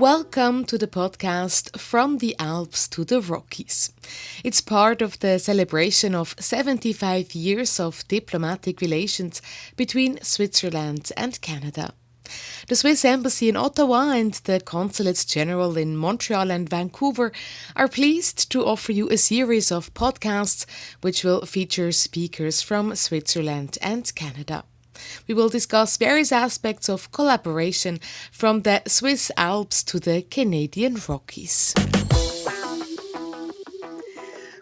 Welcome to the podcast From the Alps to the Rockies. It's part of the celebration of 75 years of diplomatic relations between Switzerland and Canada. The Swiss Embassy in Ottawa and the Consulates General in Montreal and Vancouver are pleased to offer you a series of podcasts which will feature speakers from Switzerland and Canada. We will discuss various aspects of collaboration from the Swiss Alps to the Canadian Rockies.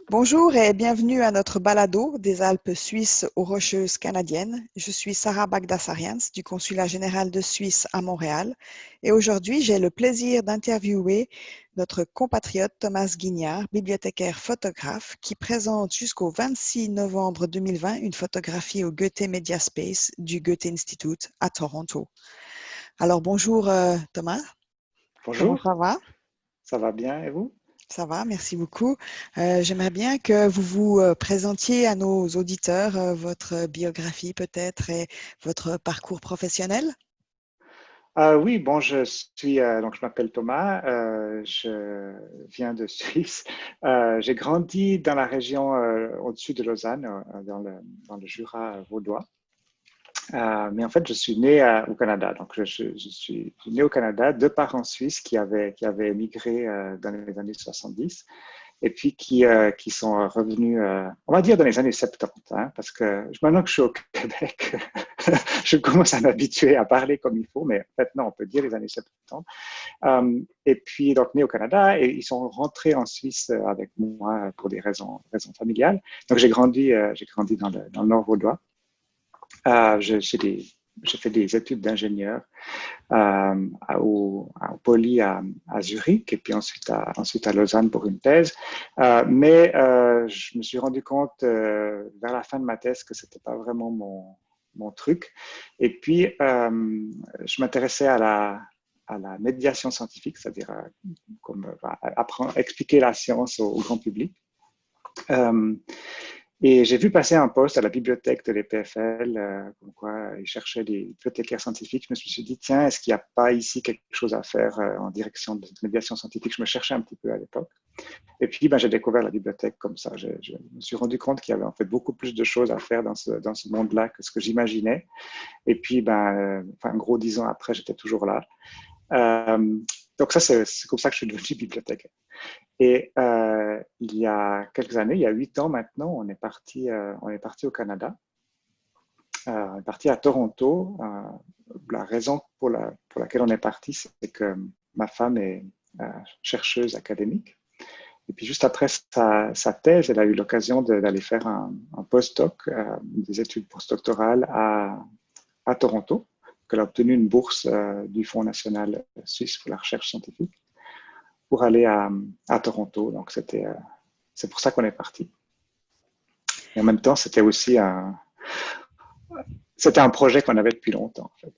Bonjour et bienvenue à notre balado des Alpes suisses aux Rocheuses canadiennes. Je suis Sarah Bagdassarians du Consulat général de Suisse à Montréal et aujourd'hui j'ai le plaisir d'interviewer notre compatriote Thomas Guignard, bibliothécaire photographe qui présente jusqu'au 26 novembre 2020 une photographie au Goethe Media Space du Goethe Institute à Toronto. Alors bonjour Thomas. Bonjour. Comment ça va? Ça va bien et vous? Ça va, merci beaucoup. J'aimerais bien que vous vous présentiez à nos auditeurs votre biographie peut-être et votre parcours professionnel. Oui, bon, donc je m'appelle Thomas, je viens de Suisse. J'ai grandi dans la région au-dessus de Lausanne, dans le Jura vaudois. Mais en fait, je suis né au Canada. Donc, je suis né au Canada de parents suisses qui avaient émigré dans les années 70 et puis qui sont revenus, on va dire, dans les années 70, hein, parce que maintenant que je suis au Québec, je commence à m'habituer à parler comme il faut, mais en fait, non, on peut dire les années 70. Et puis, donc, né au Canada, et ils sont rentrés en Suisse avec moi pour des raisons familiales. Donc, j'ai grandi dans le Nord vaudois. J'ai fait des études d'ingénieur au Poly à Zurich et puis ensuite à Lausanne pour une thèse. Mais je me suis rendu compte vers la fin de ma thèse que c'était pas vraiment mon truc. Et puis, je m'intéressais à la médiation scientifique, c'est-à-dire expliquer la science au grand public. Et j'ai vu passer un poste à la bibliothèque de l'EPFL, comme quoi ils cherchaient des bibliothécaires scientifiques. Je me suis dit, tiens, est-ce qu'il n'y a pas ici quelque chose à faire en direction de médiation scientifique? Je me cherchais un petit peu à l'époque. Et puis, j'ai découvert la bibliothèque comme ça. Je me suis rendu compte qu'il y avait en fait beaucoup plus de choses à faire dans ce monde-là que ce que j'imaginais. Et puis, gros 10 ans après, j'étais toujours là. Donc ça, c'est comme ça que je suis devenu bibliothécaire. Et il y a quelques années, il y a 8 ans maintenant, on est parti au Canada. On est parti à Toronto. La raison pour laquelle on est parti, c'est que ma femme est chercheuse académique. Et puis juste après sa thèse, elle a eu l'occasion d'aller faire un postdoc, des études postdoctorales à Toronto. Elle a obtenu une bourse du Fonds national suisse pour la recherche scientifique pour aller à Toronto. Donc, c'est pour ça qu'on est parti. Et en même temps, c'était aussi un projet qu'on avait depuis longtemps, en fait.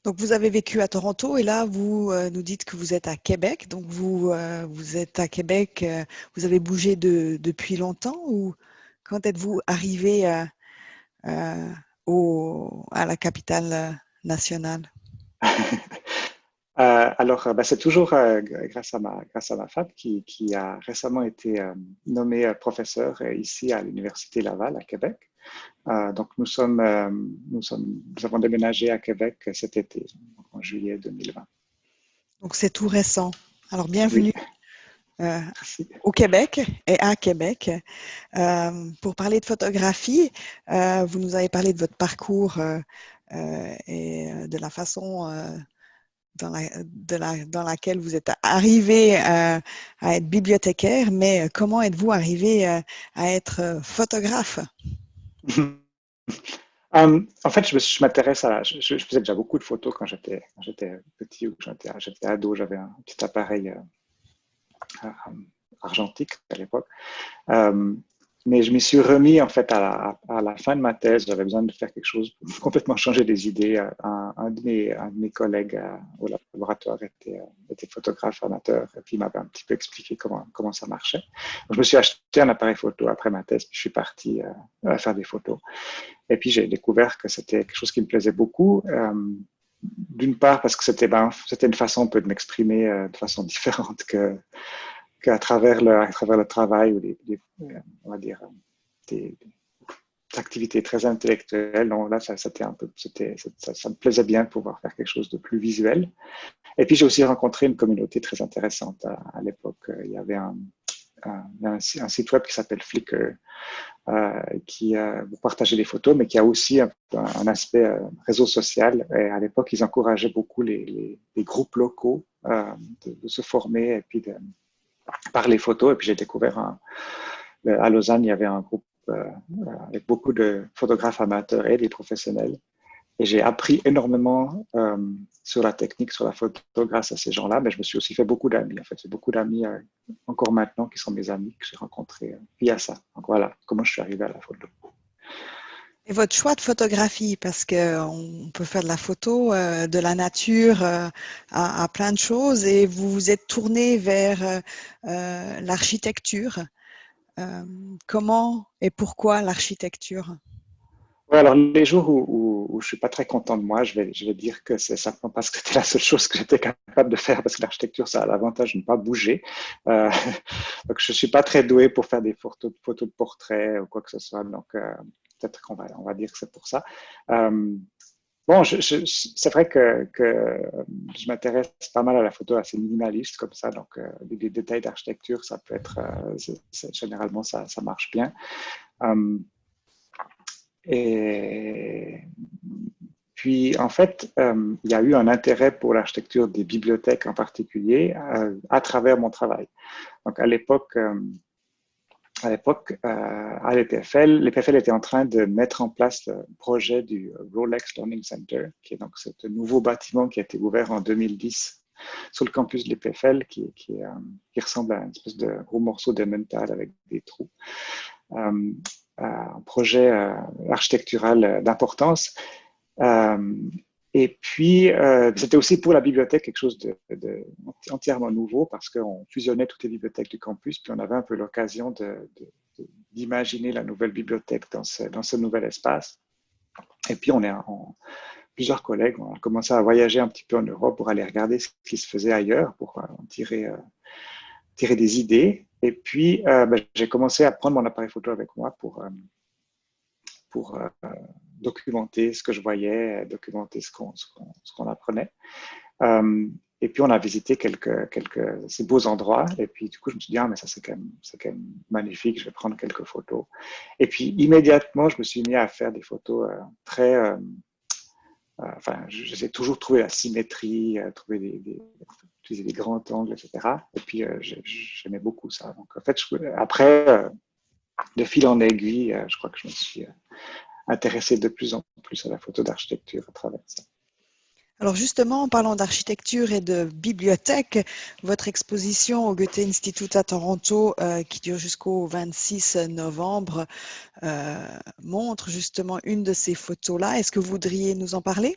Donc, vous avez vécu à Toronto et là, vous nous dites que vous êtes à Québec. Donc, vous êtes à Québec, vous avez bougé depuis longtemps ou quand êtes-vous arrivé à la capitale nationale? Alors, c'est toujours grâce à ma femme qui a récemment été nommée professeure ici à l'Université Laval à Québec. Donc, nous avons déménagé à Québec cet été, en juillet 2020. Donc, c'est tout récent. Alors, bienvenue Oui. au Québec et à Québec. Pour parler de photographie, vous nous avez parlé de votre parcours et de la façon dans laquelle vous êtes arrivé à être bibliothécaire, mais comment êtes-vous arrivé à être photographe? En fait, je m'intéresse je faisais déjà beaucoup de photos quand j'étais petit ou quand j'étais ado. J'avais un petit appareil argentique à l'époque. Mais je m'y suis remis en fait à la fin de ma thèse. J'avais besoin de faire quelque chose pour complètement changer les idées. Un de mes collègues au laboratoire était photographe amateur et puis il m'avait un petit peu expliqué comment ça marchait. Donc, je me suis acheté un appareil photo après ma thèse puis je suis parti faire des photos. Et puis j'ai découvert que c'était quelque chose qui me plaisait beaucoup. d'une part parce que c'était une façon un peu de m'exprimer de façon différente qu'à travers le travail ou on va dire, des activités très intellectuelles. Donc là, ça me plaisait bien de pouvoir faire quelque chose de plus visuel. Et puis, j'ai aussi rencontré une communauté très intéressante à l'époque. Il y avait un site web qui s'appelle Flickr, qui vous partagez des photos, mais qui a aussi un aspect réseau social. Et à l'époque, ils encourageaient beaucoup les groupes locaux de se former et puis par les photos. Et puis, j'ai découvert à Lausanne, il y avait un groupe avec beaucoup de photographes amateurs et des professionnels. Et j'ai appris énormément sur la technique, sur la photo grâce à ces gens-là, mais je me suis aussi fait beaucoup d'amis. En fait, j'ai beaucoup d'amis encore maintenant qui sont mes amis que j'ai rencontrés via ça. Donc voilà comment je suis arrivé à la photo. Et votre choix de photographie, parce qu'on peut faire de la photo, de la nature, à plein de choses, et vous vous êtes tourné vers l'architecture. Comment et pourquoi l'architecture? Ouais, alors les jours où je suis pas très content de moi, je vais dire que c'est simplement parce que c'était la seule chose que j'étais capable de faire, parce que l'architecture, ça a l'avantage de ne pas bouger. Euh, donc je suis pas très doué pour faire des photos de portrait ou quoi que ce soit. Donc peut-être on va dire que c'est pour ça. Bon, c'est vrai que je m'intéresse pas mal à la photo assez minimaliste comme ça. Donc des détails d'architecture, ça peut être généralement ça marche bien. Et puis, en fait, il y a eu un intérêt pour l'architecture des bibliothèques en particulier à travers mon travail. Donc, à l'époque, à l'EPFL était en train de mettre en place le projet du Rolex Learning Center, qui est donc ce nouveau bâtiment qui a été ouvert en 2010 sur le campus de l'EPFL, qui ressemble à une espèce de gros morceau de métal avec des trous. Un projet architectural d'importance. Et puis, c'était aussi pour la bibliothèque quelque chose de entièrement nouveau parce qu'on fusionnait toutes les bibliothèques du campus, puis on avait un peu l'occasion d'imaginer la nouvelle bibliothèque dans ce nouvel espace. Et puis, plusieurs collègues, on a commencé à voyager un petit peu en Europe pour aller regarder ce qui se faisait ailleurs, pour tirer des idées. Et puis, j'ai commencé à prendre mon appareil photo avec moi pour documenter ce que je voyais, documenter ce qu'on apprenait. Et puis, on a visité ces beaux endroits. Et puis, du coup, je me suis dit, mais ça, c'est quand même magnifique, je vais prendre quelques photos. Et puis, immédiatement, je me suis mis à faire des photos très... enfin, j'ai toujours trouvé la symétrie, utiliser des grands angles, etc. Et puis, j'aimais beaucoup ça. Donc, en fait, après, de fil en aiguille, je crois que je me suis intéressé de plus en plus à la photo d'architecture à travers ça. Alors justement, en parlant d'architecture et de bibliothèque, votre exposition au Goethe Institute à Toronto, qui dure jusqu'au 26 novembre, montre justement une de ces photos-là. Est-ce que vous voudriez nous en parler?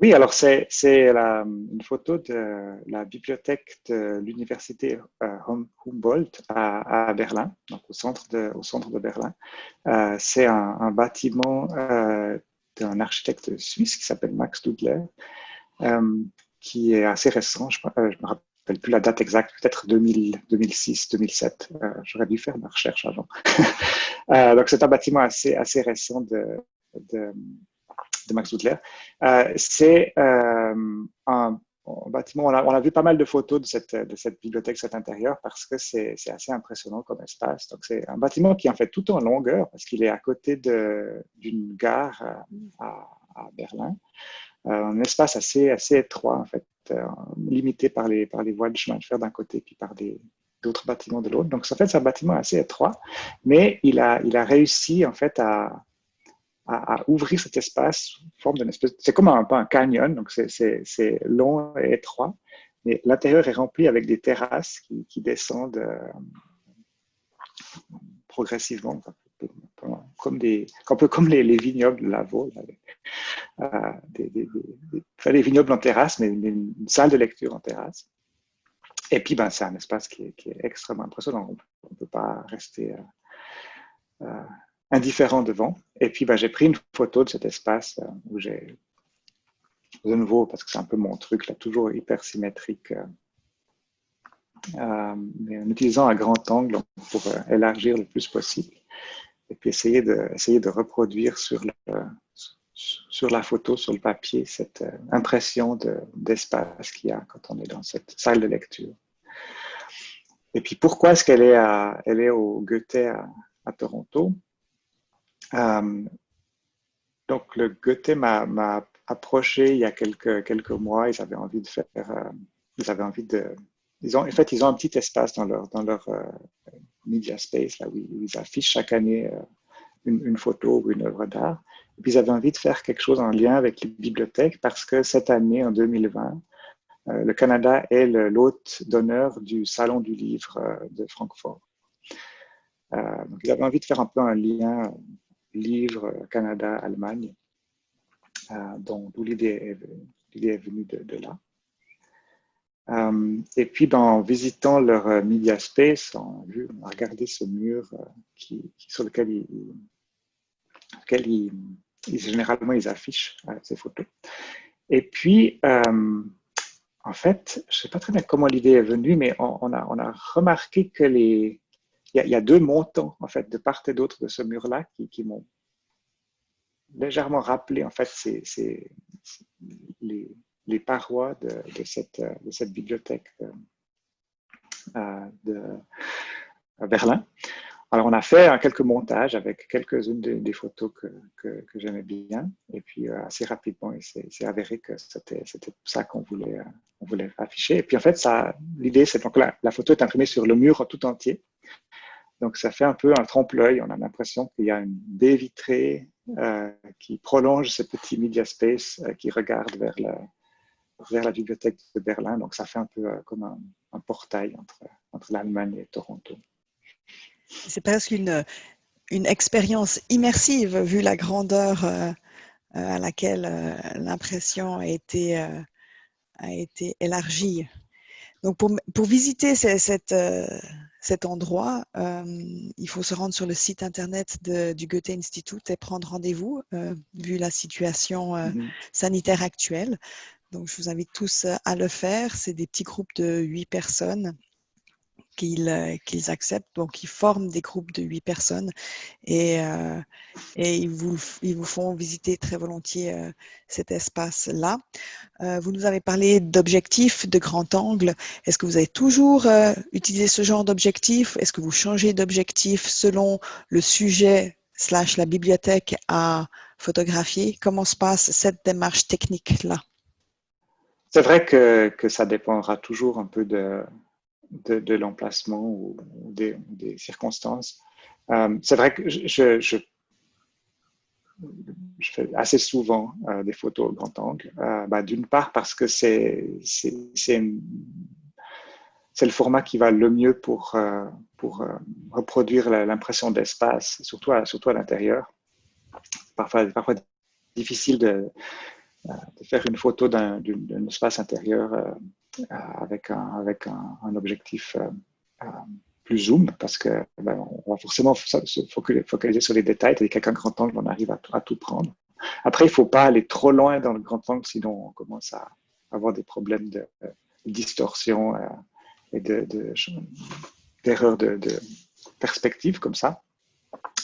Oui, alors c'est une photo de la bibliothèque de l'université Humboldt à Berlin, donc au centre de Berlin. C'est un bâtiment d'un architecte suisse qui s'appelle Max Dudler, qui est assez récent. Je me rappelle plus la date exacte, peut-être 2006, 2007. J'aurais dû faire ma recherche avant. Donc c'est un bâtiment assez récent de Max Dudler. C'est un bâtiment, on a vu pas mal de photos de cette bibliothèque, cet intérieur, parce que c'est assez impressionnant comme espace. Donc, c'est un bâtiment qui est en fait tout en longueur, parce qu'il est à côté d'une gare à Berlin. Un espace assez étroit, en fait, limité par les voies de chemin de fer d'un côté, puis par d'autres bâtiments de l'autre. Donc, en fait, c'est un bâtiment assez étroit, mais il a réussi, en fait, à ouvrir cet espace sous forme d'une espèce. C'est comme un peu un canyon, donc c'est long et étroit, mais l'intérieur est rempli avec des terrasses qui descendent progressivement, un peu comme les vignobles de Lavaux, les vignobles en terrasse, mais une salle de lecture en terrasse. Et puis, c'est un espace qui est extrêmement impressionnant. On ne peut pas rester indifférent devant. Et puis, j'ai pris une photo de cet espace où j'ai de nouveau, parce que c'est un peu mon truc, là, toujours hyper symétrique, mais en utilisant un grand angle pour élargir le plus possible. Et puis essayer de reproduire sur la photo, sur le papier, cette impression d'espace qu'il y a quand on est dans cette salle de lecture. Et puis pourquoi est-ce qu'elle est au Goethe à Toronto? Donc le Goethe m'a approché il y a quelques mois. Ils avaient envie de faire, en fait, ils ont un petit espace dans leur media space, là où ils affichent chaque année une photo ou une œuvre d'art. Et puis ils avaient envie de faire quelque chose en lien avec les bibliothèques parce que cette année, en 2020, le Canada est l'hôte d'honneur du Salon du livre de Francfort. Donc ils avaient envie de faire un peu un lien livre Canada-Allemagne, d'où l'idée est venue de là. Et puis, en visitant leur media space, on a regardé ce mur sur lequel généralement ils affichent ces photos. Et puis, en fait, je ne sais pas très bien comment l'idée est venue, mais on a remarqué que il y a deux montants, en fait, de part et d'autre de ce mur-là qui m'ont légèrement rappelé, en fait, les parois de cette bibliothèque de Berlin. Alors, on a fait quelques montages avec quelques-unes des photos que j'aimais bien. Et puis, assez rapidement, il s'est avéré que c'était ça qu'on voulait afficher. Et puis, en fait, l'idée, c'est donc la photo est imprimée sur le mur tout entier. Donc, ça fait un peu un trompe-l'œil. On a l'impression qu'il y a une baie vitrée qui prolonge ce petit media space qui regarde vers la bibliothèque de Berlin. Donc, ça fait un peu comme un portail entre l'Allemagne et Toronto. C'est presque une expérience immersive vu la grandeur à laquelle l'impression a été élargie. Donc pour visiter cet endroit, il faut se rendre sur le site internet du Goethe Institut et prendre rendez-vous vu la situation sanitaire actuelle. Donc je vous invite tous à le faire. C'est des petits groupes de 8 personnes qu'ils acceptent. Donc, ils forment des groupes de 8 personnes et ils vous font visiter très volontiers cet espace-là. Vous nous avez parlé d'objectifs de grand angle. Est-ce que vous avez toujours utilisé ce genre d'objectif? Est-ce que vous changez d'objectif selon le sujet / la bibliothèque à photographier? Comment se passe cette démarche technique-là? C'est vrai que ça dépendra toujours un peu de l'emplacement ou des circonstances. C'est vrai que je fais assez souvent des photos au grand angle. D'une part parce que c'est le format qui va le mieux pour reproduire l'impression d'espace, surtout à l'intérieur. Parfois difficile de faire une photo d'un espace intérieur avec un objectif plus zoom, parce que on va forcément se focaliser sur les détails, tandis qu'avec un grand angle, on arrive à tout prendre. Après, il ne faut pas aller trop loin dans le grand angle, sinon on commence à avoir des problèmes de distorsion et d'erreur de perspective comme ça.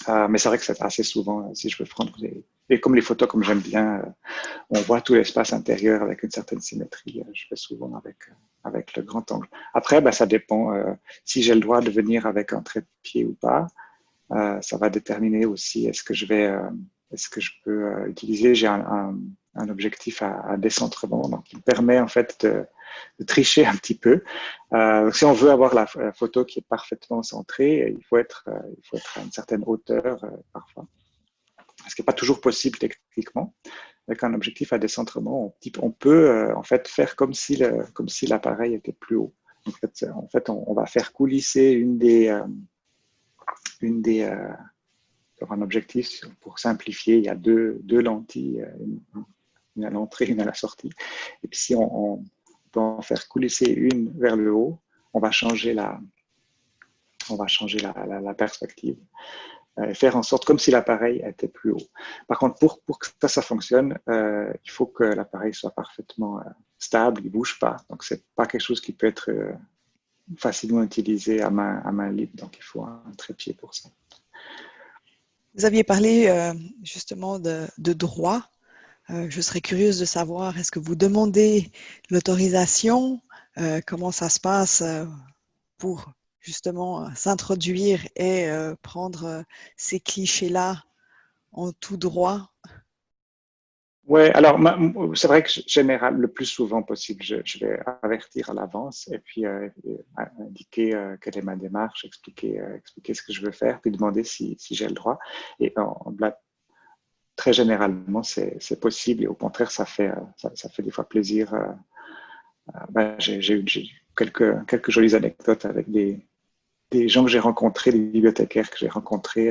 Mais c'est vrai que c'est assez souvent, si je veux prendre et comme les photos, comme j'aime bien, on voit tout l'espace intérieur avec une certaine symétrie. Je fais souvent avec le grand angle. Après, ça dépend si j'ai le droit de venir avec un trépied ou pas. Ça va déterminer aussi est-ce que je peux utiliser. J'ai un objectif à décentrement, donc qui permet en fait de tricher un petit peu. Si on veut avoir la photo qui est parfaitement centrée, il faut être à une certaine hauteur parfois. Ce qui n'est pas toujours possible techniquement. Avec un objectif à décentrement, on peut en fait faire comme si l'appareil était plus haut. En fait, on va faire coulisser sur un objectif, pour simplifier, il y a deux lentilles, une à l'entrée, une à la sortie. Et puis si on peut en faire coulisser une vers le haut, on va changer la perspective. faire en sorte comme si l'appareil était plus haut. Par contre, pour que ça fonctionne, il faut que l'appareil soit parfaitement stable, il ne bouge pas. Donc, ce n'est pas quelque chose qui peut être facilement utilisé à main libre. Donc, il faut un trépied pour ça. Vous aviez parlé justement de droit. Je serais curieuse de savoir, est-ce que vous demandez l'autorisation? Comment ça se passe pour justement s'introduire et prendre ces clichés-là en tout droit? Ouais, alors c'est vrai que général, le plus souvent possible, je vais avertir à l'avance et puis indiquer quelle est ma démarche, expliquer ce que je veux faire, puis demander si j'ai le droit. Et très généralement, c'est possible et au contraire, ça fait des fois plaisir. J'ai eu quelques jolies anecdotes avec des gens que j'ai rencontrés, des bibliothécaires que j'ai rencontrés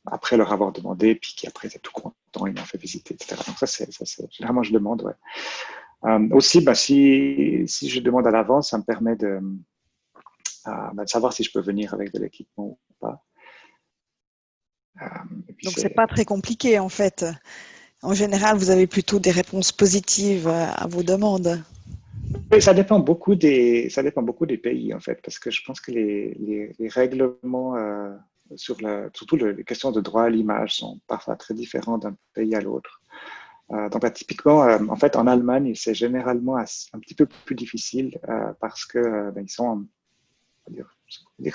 après leur avoir demandé, puis qui après étaient tout contents, ils m'ont fait visiter, etc. Donc ça, c'est généralement je demande, ouais. Aussi, si je demande à l'avance, ça me permet de savoir si je peux venir avec de l'équipement ou pas. Donc c'est pas très compliqué en fait. En général, vous avez plutôt des réponses positives à vos demandes. Oui, ça dépend beaucoup des pays en fait, parce que je pense que les règlements surtout les questions de droit à l'image sont parfois très différents d'un pays à l'autre. Donc, typiquement, en fait, en Allemagne, c'est généralement un petit peu plus difficile parce que ils sont,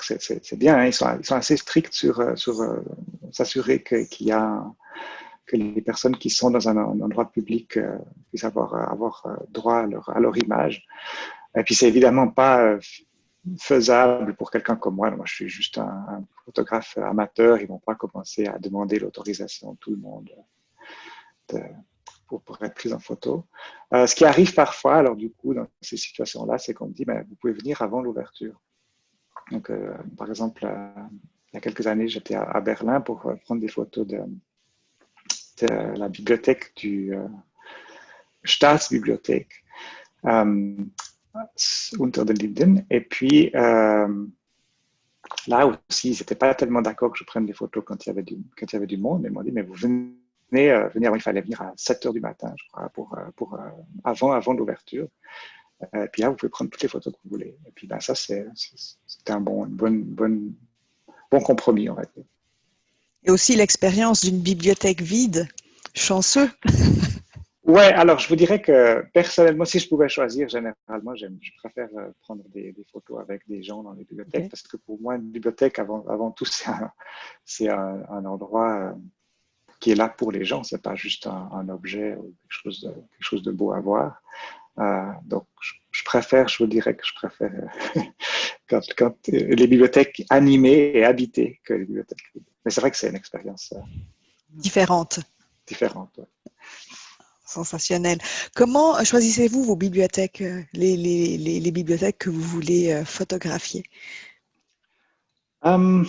c'est bien, hein, ils sont assez stricts sur s'assurer que les personnes qui sont dans un endroit public puissent avoir droit à leur image. Et puis, c'est évidemment pas faisable pour quelqu'un comme moi. Moi, je suis juste un photographe amateur. Ils vont pas commencer à demander l'autorisation de tout le monde pour être pris en photo. Ce qui arrive parfois, alors du coup, dans ces situations-là, c'est qu'on me dit, vous pouvez venir avant l'ouverture. Donc, par exemple, il y a quelques années, j'étais à Berlin pour prendre des photos de la bibliothèque du Staatsbibliothek unter den Linden. Et puis, là aussi, ils n'étaient pas tellement d'accord que je prenne des photos quand il y avait du monde. Ils m'ont dit, mais vous venez, il fallait venir à 7 heures du matin, je crois, avant l'ouverture. Et puis là, vous pouvez prendre toutes les photos que vous voulez. Et puis, ça, c'était un bon compromis, on va dire. Et aussi l'expérience d'une bibliothèque vide, chanceux. Ouais, alors je vous dirais que personnellement, si je pouvais choisir, généralement, je préfère prendre des photos avec des gens dans les bibliothèques parce que pour moi, une bibliothèque, avant tout, c'est un endroit qui est là pour les gens. C'est pas juste un objet ou quelque chose de beau à voir. Donc, je vous dirais que je préfère quand les bibliothèques animées et habitées que les bibliothèques. Mais c'est vrai que c'est une expérience différente. Ouais. Sensationnel. Comment choisissez-vous vos bibliothèques, les bibliothèques que vous voulez photographier? Bon,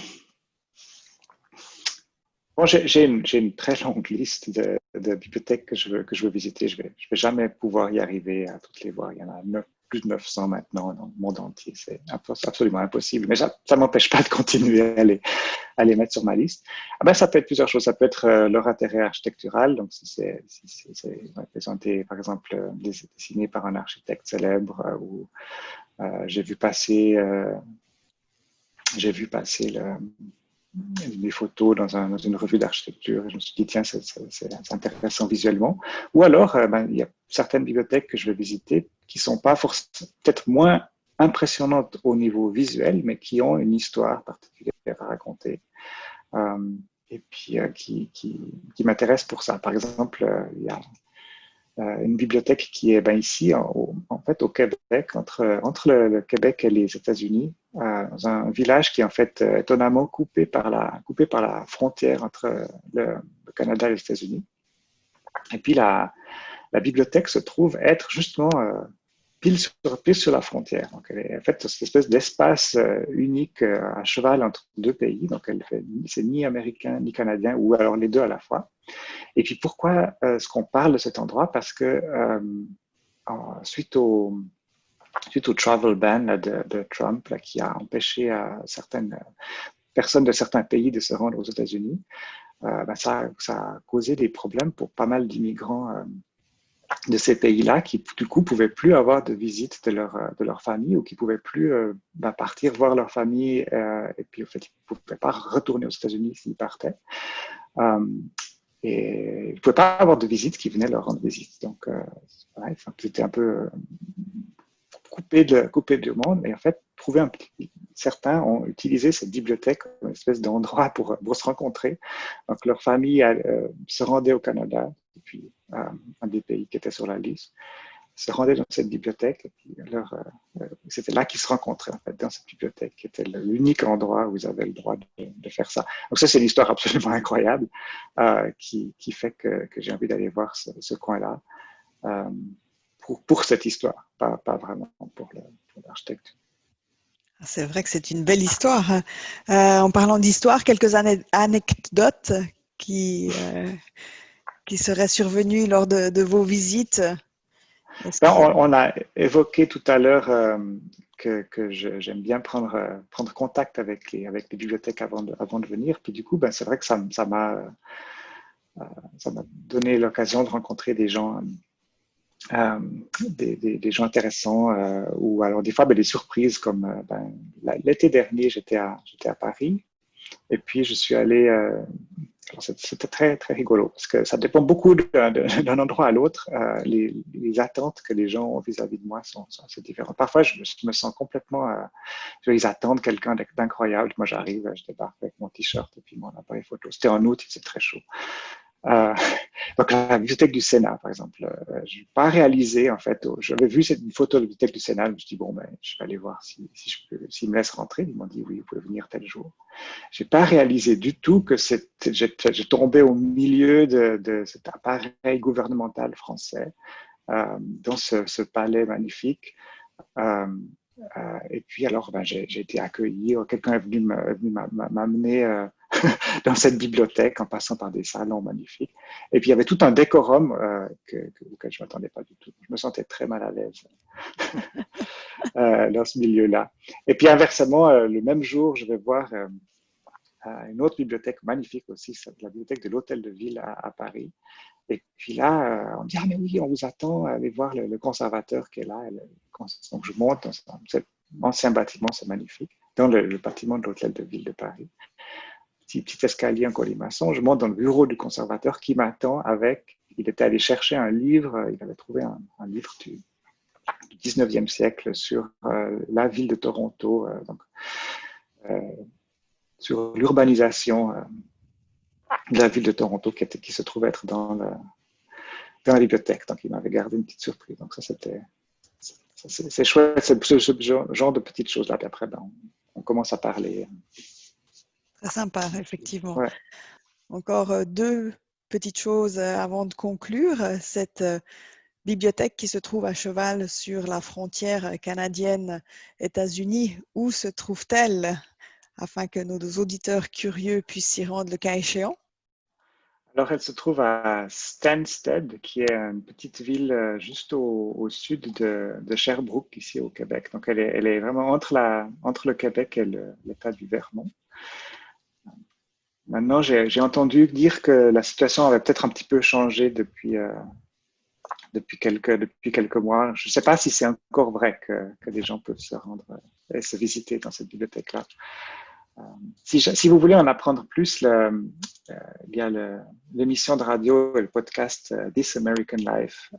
j'ai une très longue liste de bibliothèques que je veux visiter. Je vais jamais pouvoir y arriver à toutes les voir. Il y en a plus de 900 maintenant dans le monde entier. C'est absolument impossible. Mais ça m'empêche pas de continuer à les mettre sur ma liste. Ça peut être plusieurs choses. Ça peut être leur intérêt architectural. Donc, si c'est présenté, par exemple, dessiné par un architecte célèbre ou j'ai vu passer des photos dans une revue d'architecture. Je me suis dit, tiens, c'est intéressant visuellement. Ou alors, il y a certaines bibliothèques que je vais visiter qui ne sont pas forcément, peut-être moins impressionnantes au niveau visuel, mais qui ont une histoire particulière à raconter. Et puis, qui m'intéressent pour ça. Par exemple, il y a une bibliothèque qui est ici, en fait, au Québec, entre le Québec et les États-Unis, dans un village qui est en fait étonnamment coupé par la frontière entre le Canada et les États-Unis. Et puis la bibliothèque se trouve être justement pile sur la frontière. Donc, elle est en fait cette espèce d'espace unique à cheval entre deux pays. Donc, c'est ni américain ni canadien, ou alors les deux à la fois. Et puis, pourquoi est-ce qu'on parle de cet endroit? Parce que suite au travel ban de Trump, qui a empêché certaines personnes de certains pays de se rendre aux États-Unis, ça a causé des problèmes pour pas mal d'immigrants de ces pays-là qui, du coup, pouvaient plus avoir de visite de leur famille ou qui pouvaient plus partir voir leur famille et puis, en fait, ils ne pouvaient pas retourner aux États-Unis s'ils partaient. Et ils ne pouvaient pas avoir de visite qui venait leur rendre visite. Donc, c'était un peu coupé du monde. Et en fait, certains ont utilisé cette bibliothèque comme une espèce d'endroit pour se rencontrer. Donc, leur famille se rendait au Canada, et puis un des pays qui était sur la liste, se rendait dans cette bibliothèque. Et puis c'était là qu'ils se rencontraient, en fait, dans cette bibliothèque, qui était l'unique endroit où ils avaient le droit de faire ça. Donc, ça, c'est une histoire absolument incroyable qui fait que j'ai envie d'aller voir ce coin-là. Pour cette histoire, pas vraiment pour l'architecture. C'est vrai que c'est une belle histoire. En parlant d'histoire, quelques anecdotes qui seraient survenues lors de vos visites. On a évoqué tout à l'heure que j'aime bien prendre contact avec les bibliothèques avant de venir. Puis du coup, c'est vrai que ça m'a donné l'occasion de rencontrer des gens des gens intéressants ou alors des fois des surprises comme l'été dernier j'étais à Paris et puis je suis allé c'était très très rigolo parce que ça dépend beaucoup d'un endroit à l'autre. Les attentes que les gens ont vis-à-vis de moi sont assez différentes. Parfois je me sens complètement ils attendent quelqu'un d'incroyable. Moi j'arrive, je débarque avec mon t-shirt et puis mon appareil photo. C'était en août, c'est très chaud. Donc la bibliothèque du Sénat, par exemple, je n'ai pas réalisé, en fait, j'avais vu une photo de la bibliothèque du Sénat, je me suis dit, je vais aller voir s'ils me laissent rentrer. Ils m'ont dit, oui, vous pouvez venir tel jour. Je n'ai pas réalisé du tout que j'ai tombé au milieu de cet appareil gouvernemental français, dans ce palais magnifique. Et puis alors, j'ai été accueilli, quelqu'un est venu m'amener dans cette bibliothèque en passant par des salons magnifiques. Et puis il y avait tout un décorum auquel je ne m'attendais pas du tout. Je me sentais très mal à l'aise dans ce milieu-là. Et puis inversement, le même jour, je vais voir une autre bibliothèque magnifique aussi, c'est la bibliothèque de l'Hôtel de Ville à Paris. Et puis là, on me dit, ah mais oui, on vous attend, allez voir le conservateur qui est là. Donc je monte dans cet ancien bâtiment, c'est magnifique, dans le bâtiment de l'Hôtel de Ville de Paris. Petit escalier en colimaçon, je monte dans le bureau du conservateur qui m'attend il était allé chercher un livre, il avait trouvé un livre du 19e siècle sur la ville de Toronto, sur l'urbanisation de la ville de Toronto qui se trouvait être dans la bibliothèque. Donc, il m'avait gardé une petite surprise. Donc, c'est chouette, ce genre de petites choses-là. Puis après, on commence à parler. Très sympa, effectivement. Ouais. Encore deux petites choses avant de conclure. Cette bibliothèque qui se trouve à cheval sur la frontière canadienne-États-Unis, où se trouve-t-elle afin que nos auditeurs curieux puissent s'y rendre le cas échéant? Alors, elle se trouve à Stansted, qui est une petite ville juste au sud de Sherbrooke, ici au Québec. Donc, elle est vraiment entre le Québec et l'État du Vermont. Maintenant, j'ai entendu dire que la situation avait peut-être un petit peu changé depuis quelques mois. Je ne sais pas si c'est encore vrai que les gens peuvent se rendre et se visiter dans cette bibliothèque-là. Si vous voulez en apprendre plus, il y a l'émission de radio et le podcast This American Life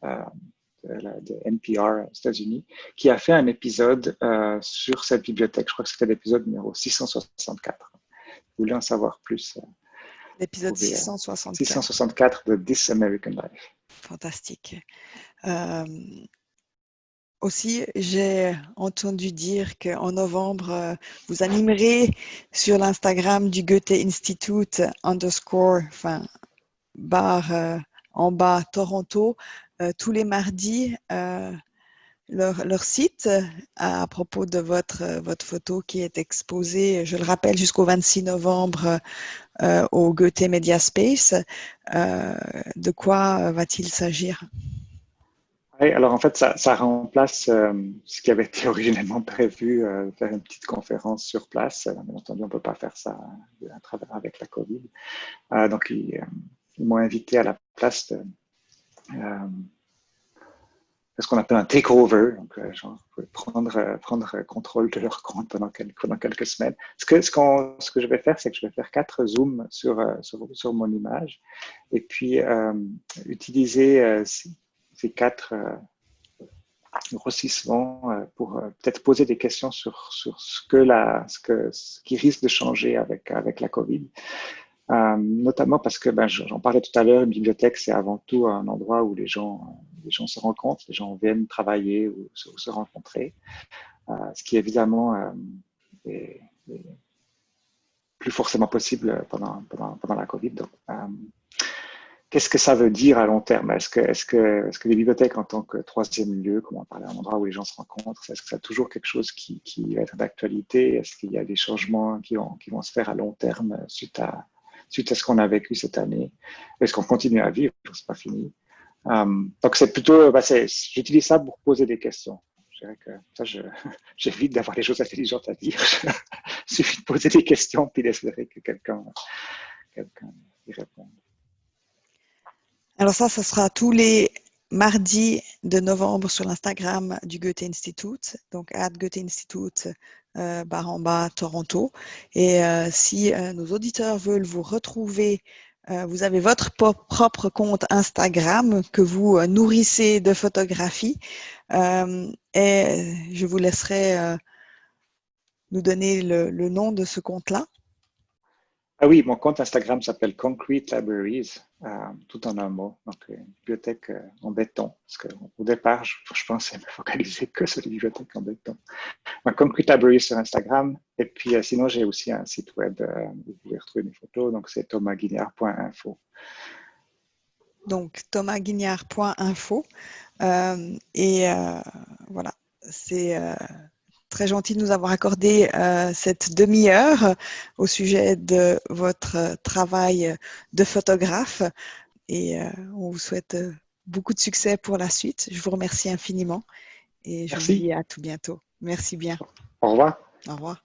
de NPR aux États-Unis, qui a fait un épisode sur cette bibliothèque. Je crois que c'était l'épisode numéro 664. Vous voulez en savoir plus? L'épisode 664. 664 de This American Life. Fantastique. Aussi, j'ai entendu dire qu'en novembre, vous animerez sur l'Instagram du Goethe Institute _ en bas Toronto tous les mardis leur site à propos de votre photo qui est exposée, je le rappelle, jusqu'au 26 novembre au Goethe Media Space. De quoi va-t-il s'agir? Oui, alors en fait, ça remplace ce qui avait été originellement prévu, faire une petite conférence sur place. Bien entendu, on ne peut pas faire ça à travers avec la Covid. Donc, ils m'ont invité à la place de ce qu'on appelle un takeover, donc genre prendre contrôle de leur compte pendant quelques semaines. Ce que je vais faire, c'est que je vais faire 4 zooms sur mon image et puis utiliser ces 4 grossissements pour peut-être poser des questions sur ce qui risque de changer avec la COVID. Notamment parce que j'en parlais tout à l'heure, une bibliothèque, c'est avant tout un endroit où les gens se rencontrent, les gens viennent travailler ou se rencontrer, ce qui évidemment est plus forcément possible pendant la COVID. Donc, qu'est-ce que ça veut dire à long terme? Est-ce que les bibliothèques en tant que troisième lieu, comme on parlait, un endroit où les gens se rencontrent, est-ce que c'est toujours quelque chose qui va être d'actualité? Est-ce qu'il y a des changements qui vont se faire à long terme suite à ce qu'on a vécu cette année? Est-ce qu'on continue à vivre? C'est pas fini. Donc c'est plutôt, j'utilise ça pour poser des questions. Je dirais que ça, j'évite d'avoir des choses intelligentes à dire. Il suffit de poser des questions puis d'espérer que quelqu'un y réponde. Alors ça sera tous les mardis de novembre sur l'Instagram du Goethe-Institut, donc @Goethe-Institut _ Toronto. Et si nos auditeurs veulent vous retrouver, vous avez votre propre compte Instagram que vous nourrissez de photographies. Et je vous laisserai nous donner le nom de ce compte-là. Ah oui, mon compte Instagram s'appelle Concrete Libraries, tout en un mot, donc une bibliothèque en béton. Parce qu'au départ, je pensais me focaliser que sur les bibliothèques en béton. Donc, Concrete Libraries sur Instagram. Et puis, sinon, j'ai aussi un site web où vous pouvez retrouver mes photos. Donc, c'est thomasguignard.info. Donc, thomasguignard.info. Voilà, c'est très gentil de nous avoir accordé cette demi-heure au sujet de votre travail de photographe. Et on vous souhaite beaucoup de succès pour la suite. Je vous remercie infiniment et je vous Merci. dis à tout bientôt. Merci bien. Au revoir. Au revoir.